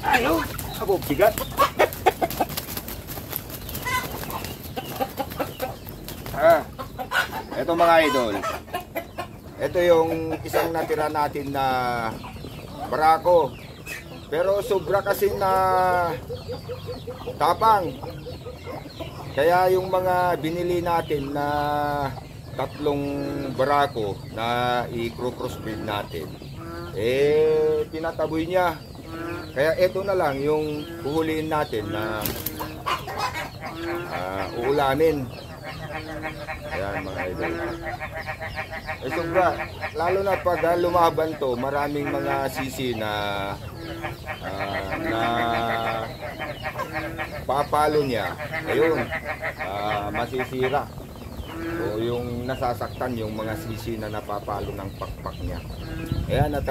Ayaw. Abo, bigat. Ito mga idol. Ito yung isang natira natin na barako. Pero sobra kasi na tapang. Kaya yung mga binili natin na tatlong barako na i-crossbreed natin, tinataboy niya. Kaya ito na lang yung huhulihin natin na uulamin. Ayan mga idol. Sobra, lalo na pag lumaban to, maraming mga sisi na papalo niya. Ayun, masisira. O yung nasasaktan yung mga sisi na napapalo ng pakpak niya. Ayan, at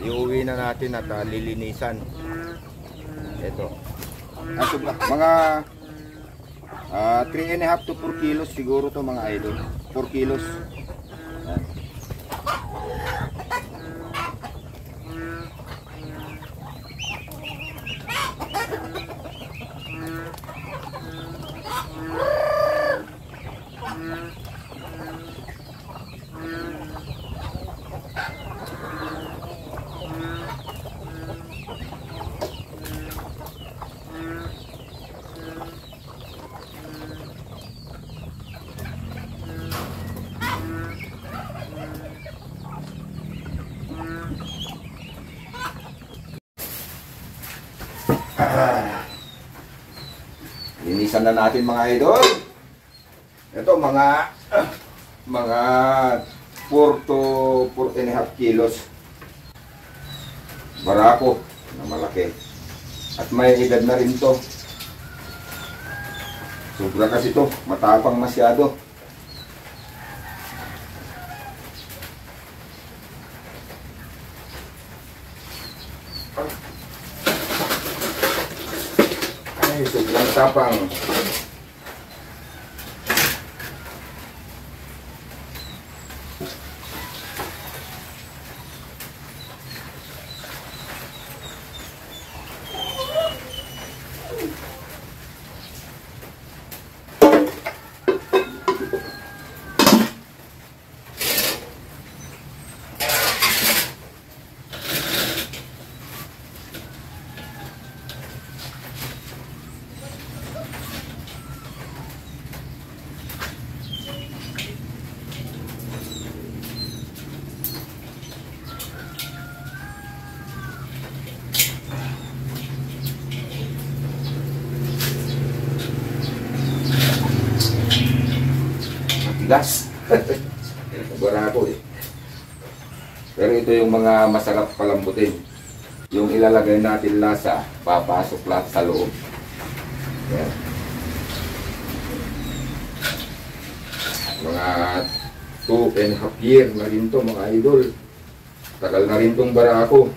iuwi na natin at lilinisan. Ito. Sobra, mga 3.5 to 4 kilos siguro to mga idol. 4 kilos. Ayan. Linisan na natin mga idol. Ito mga 4 to 4.5 kilos barako na malaki. At may edad na rin to. Sobra kasi to, matapang masyado. Ay, sobrang tapang. Gas. Barako eh. Pero ito yung mga masarap palambutin. Yung ilalagay natin lasa, papasok lahat sa loob. Yan. Mga 2.5 year na rin to mga idol. Tagal na rin tong barako.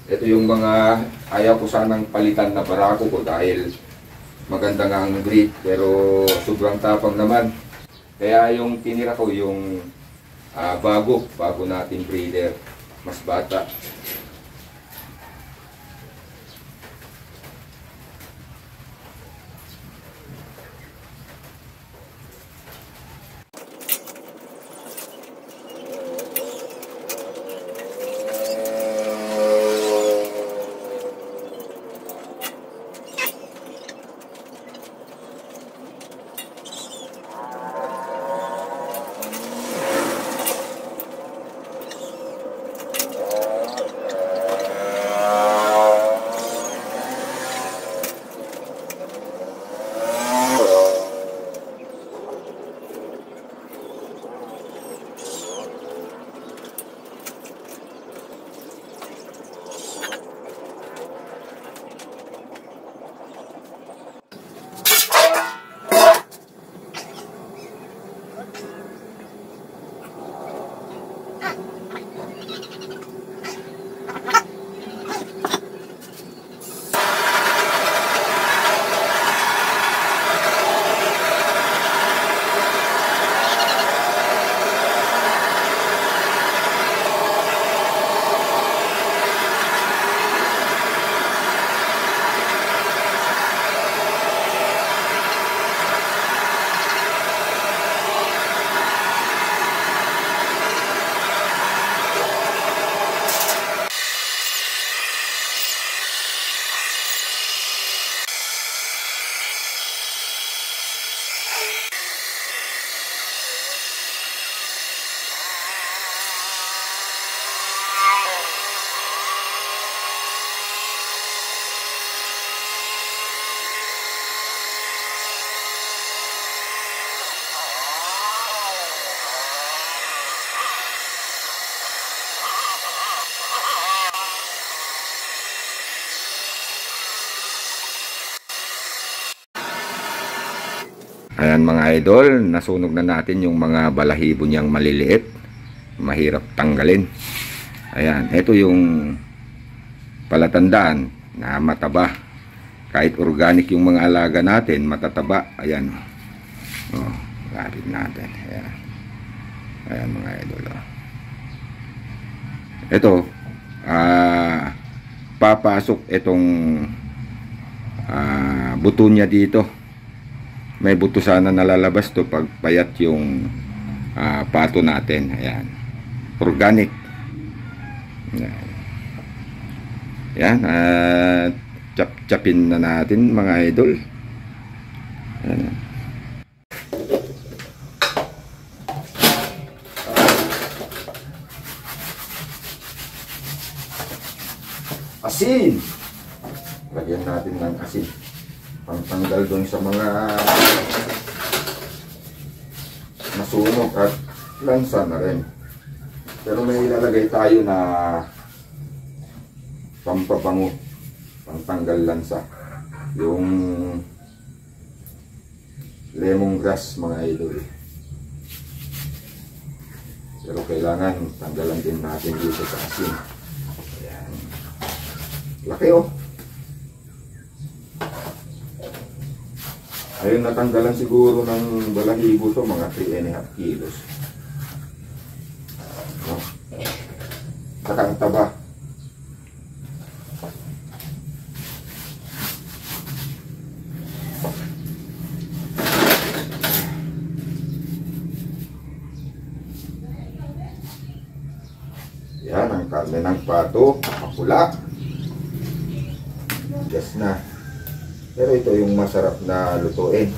Ito yung mga ayaw ko sanang palitan na barako ko dahil maganda nga ang breed pero sobrang tapang naman. Kaya yung tinira ko yung bago nating breeder, mas bata. Ayan mga idol, nasunog na natin yung mga balahibo niyang maliliit. Mahirap tanggalin. Ayan, ito yung palatandaan na mataba. Kahit organic yung mga alaga natin, matataba. Ayan. Oh, lapit natin. Ayan. Ayan mga idol. Oh. Ito, papasok itong buto niya dito. May buto sana nalalabas to pag payat yung pato natin. Ayan. Organic. Ayan. Ayan. Chap-chapin na natin mga idol. Ayan. Asin. Lagyan natin ng asin. Pangtanggal doon sa mga nasunog at lansa na rin. Pero may ilalagay tayo na pampabango, pangtanggal lansa. Yung lemongrass mga idol. Pero kailangan tanggalan din natin dito sa asin. Ayan. Laki oh. Ayun, natanggalan siguro ng balahibo to, mga 3.5 kilos. No? Saka ang taba. Yan, ang karne ng pato, mapula. Yes na. Pero ito yung masarap na lutuin.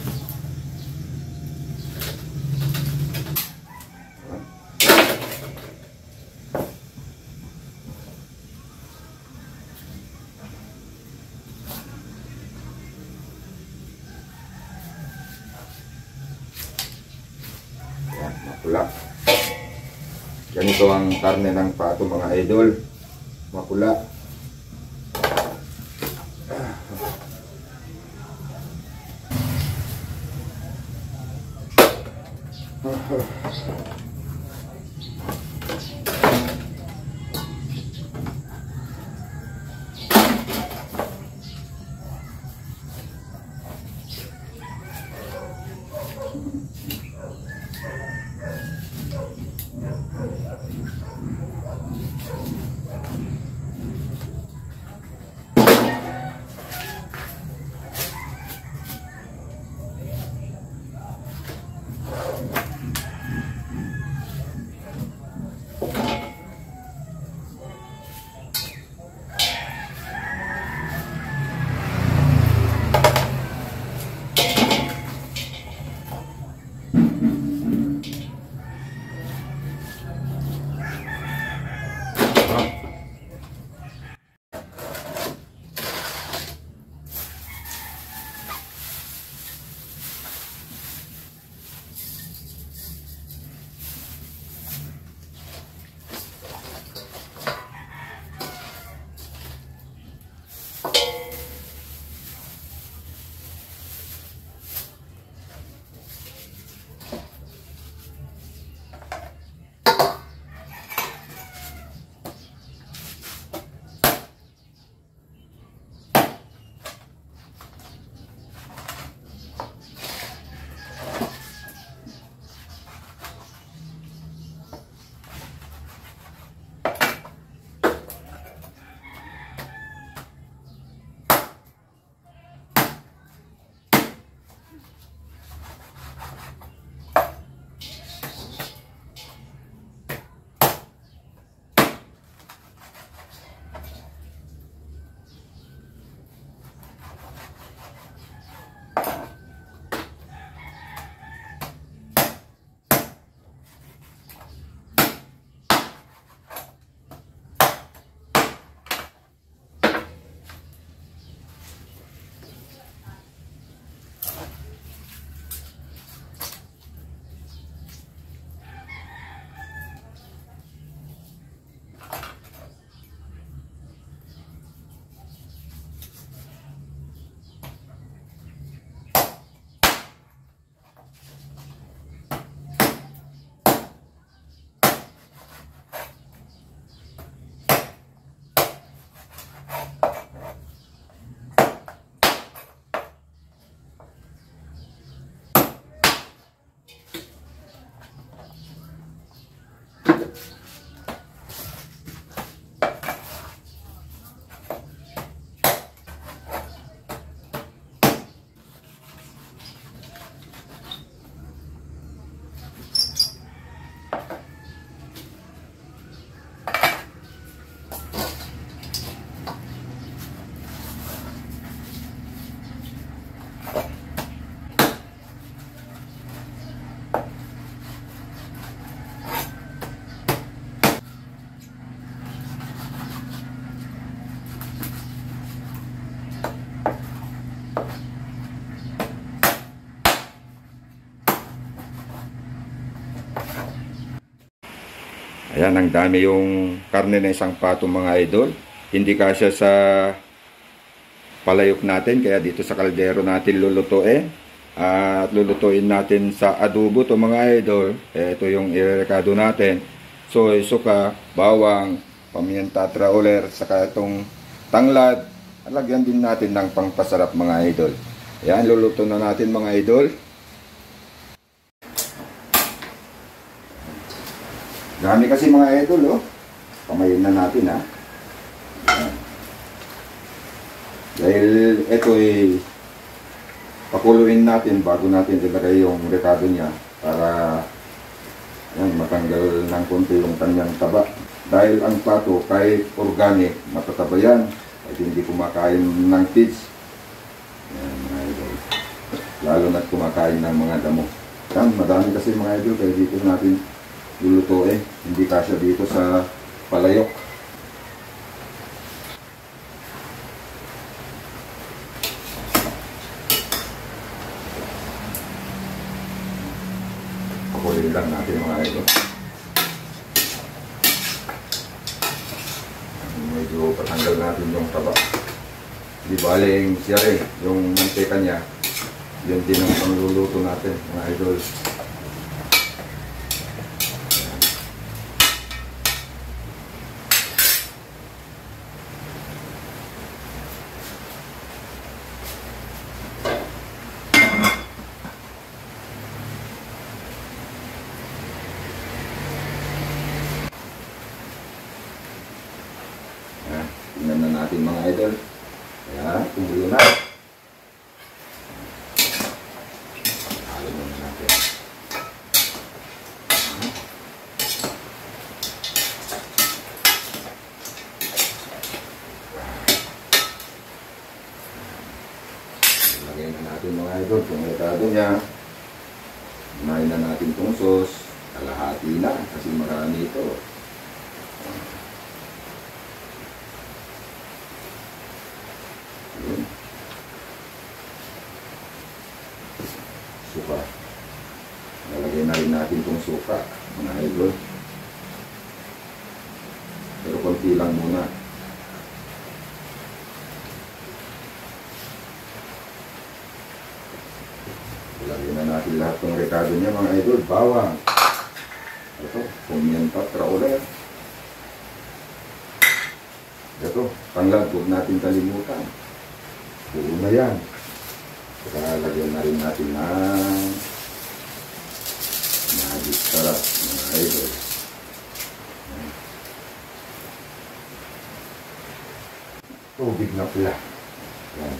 Yan, mapula. Ganito ang karne ng pato mga idol. Mapula. Ayan, ang dami yung karne ng isang pato mga idol. Hindi kasya sa palayok natin, kaya dito sa kaldero natin lulutuin. At lulutuin natin sa adobo to mga idol. Ito yung irerekado natin. So, suka, bawang, pamienta trauler, saka itong tanglad. Lagyan din natin ng pangpasarap mga idol. Ayan, luluto na natin mga idol. Dami kasi mga idol, oh. Pamayin na natin, ha. Ayan. Dahil ito ay pakuluin natin bago natin ilagay yung rekado niya para yan, matanggal ng konti yung kanyang taba. Dahil ang pato, kahit organic, matataba yan. At hindi kumakain ng feeds. Yan, mga idol. Lalo na't kumakain ng mga damo. Yan, madami kasi mga idol, kaya dito natin lulutuin. Hindi kasya dito sa palayok. Pakulin lang natin mga idol. Medyo patanggal natin yung taba. Di baling siya rin, yung mantika niya. Yun din ang pangluluto natin mga idol. Tingnan na natin mga idol. Ayan, tumulo na. Halo muna natin. Lagyan na natin mga idol kung rekado niya. Kumain na natin itong sauce. Kalahati na kasi marami ito. Suka. Nalagay na rin natin itong suka, mga idol. Pero konti lang muna. Lagyan na natin lahat ng rekado niya, mga idol. Bawang. Ito, pimienta trauler. Ito, tanglad, huwag natin kalimutan. Buo na yan. Saka lagyan na rin natin ng magic sarap, mga idol. Tubig na pula. Yan.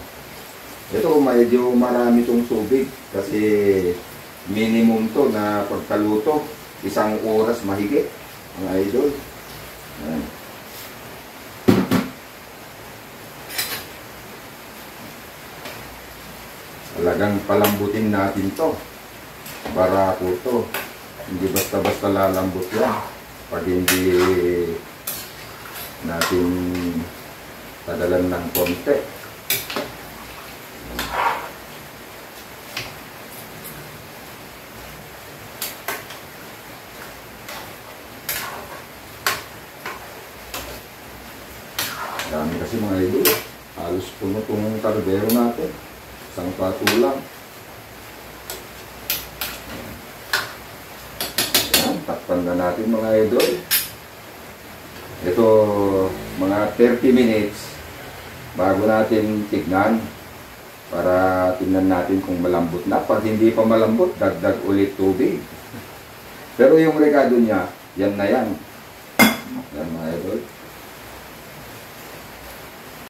Ito, medyo marami itong tubig kasi minimum to na pagkaluto, 1 oras mahigit, mga idol. Yan. Talagang palambutin natin to. Barako to. Hindi basta-basta lalambot yan. Pag hindi natin tagalan ng konti. Dami kasi mga idol. Halos puno itong kaldero natin. Isang pato lang. Ayan, takpan na natin mga idol. Ito, mga 30 minutes bago natin tignan para tingnan natin kung malambot na. Pag hindi pa malambot, dagdag ulit tubig. Pero yung rekado niya, yan na yan.